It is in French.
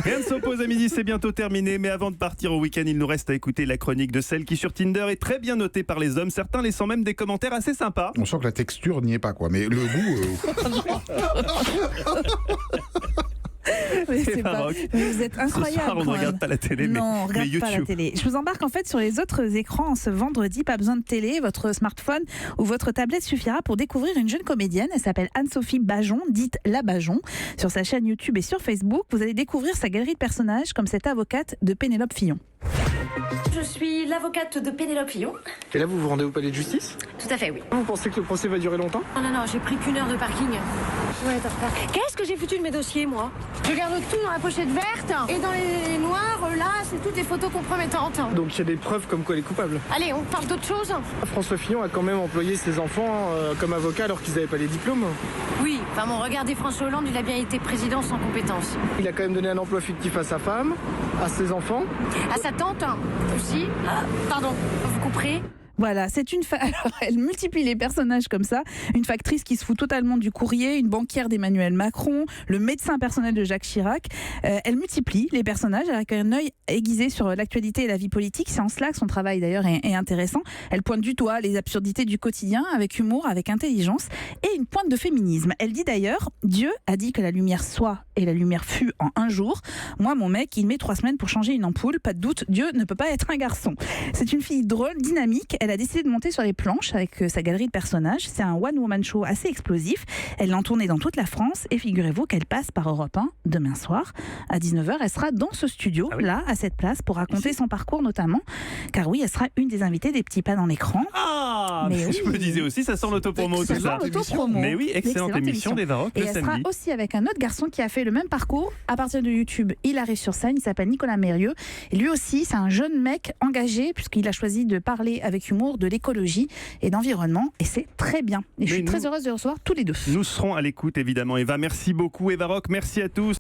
Rien ne s'oppose à midi, c'est bientôt terminé. Mais avant de partir au week-end, il nous reste à écouter la chronique de celle qui sur Tinder est très bien notée par les hommes. Certains laissant même des commentaires assez sympas. On sent que la texture n'y est pas, quoi. Mais le goût... Mais C'est baroque. mais vous êtes incroyable. Ce soir, on ne quand regarde même. pas la télé, Non, on mais regarde pas la YouTube. télé. Je vous embarque en fait sur les autres écrans en ce vendredi. Pas besoin de télé, votre smartphone ou votre tablette suffira pour découvrir une jeune comédienne. Elle s'appelle Anne-Sophie Bajon, dite La Bajon. Sur sa chaîne YouTube et sur Facebook, vous allez découvrir sa galerie de personnages comme cette avocate de Pénélope Fillon. Je suis l'avocate de Pénélope Fillon. Et là, vous vous rendez au palais de justice? Tout à fait, oui. Vous pensez que le procès va durer longtemps? Non, j'ai pris qu'une heure de parking. Ouais, t'as retard. Qu'est-ce que j'ai foutu de mes dossiers, moi? Je garde tout dans la pochette verte et dans les noirs, là, c'est toutes les photos compromettantes. Donc il y a des preuves comme quoi elle est coupable. Allez, on parle d'autre chose? François Fillon a quand même employé ses enfants comme avocat alors qu'ils n'avaient pas les diplômes. Oui, enfin bon, regardez François Hollande, il a bien été président sans compétences. Il a quand même donné un emploi fictif à sa femme, à ses enfants. À sa tante aussi. Pardon, vous couperez? Voilà, c'est une alors elle multiplie les personnages comme ça, une factrice qui se fout totalement du courrier, une banquière d'Emmanuel Macron, le médecin personnel de Jacques Chirac. Elle multiplie les personnages avec un œil aiguisé sur l'actualité et la vie politique. C'est en cela que son travail d'ailleurs est intéressant. Elle pointe du doigt les absurdités du quotidien avec humour, avec intelligence et une pointe de féminisme. Elle dit d'ailleurs, Dieu a dit que la lumière soit et la lumière fut en un jour. Moi, mon mec, il met 3 semaines pour changer une ampoule. Pas de doute, Dieu ne peut pas être un garçon. C'est une fille drôle, dynamique. Elle a décidé de monter sur les planches avec sa galerie de personnages. C'est un one-woman show assez explosif. Elle l'a tourné dans toute la France et figurez-vous qu'elle passe par Europe 1 demain soir à 19h. Elle sera dans ce studio, là, à cette place, pour raconter son parcours notamment. Car oui, elle sera une des invitées des petits pas dans l'écran. Ah, Mais je oui. me disais aussi, ça sent l'autopromo tout ça. Excellent autopromo. Mais oui, excellente émission des Varocs Et le elle sera samedi. aussi avec un autre garçon qui a fait le même parcours à partir de YouTube. Il arrive sur scène, il s'appelle Nicolas Mérieux. Et lui aussi, c'est un jeune mec engagé puisqu'il a choisi de parler avec humour de l'écologie et d'environnement. Et c'est très bien. Et je suis très heureuse de le recevoir tous les deux. Nous serons à l'écoute évidemment. Eva, merci beaucoup. Eva Rock, merci à tous.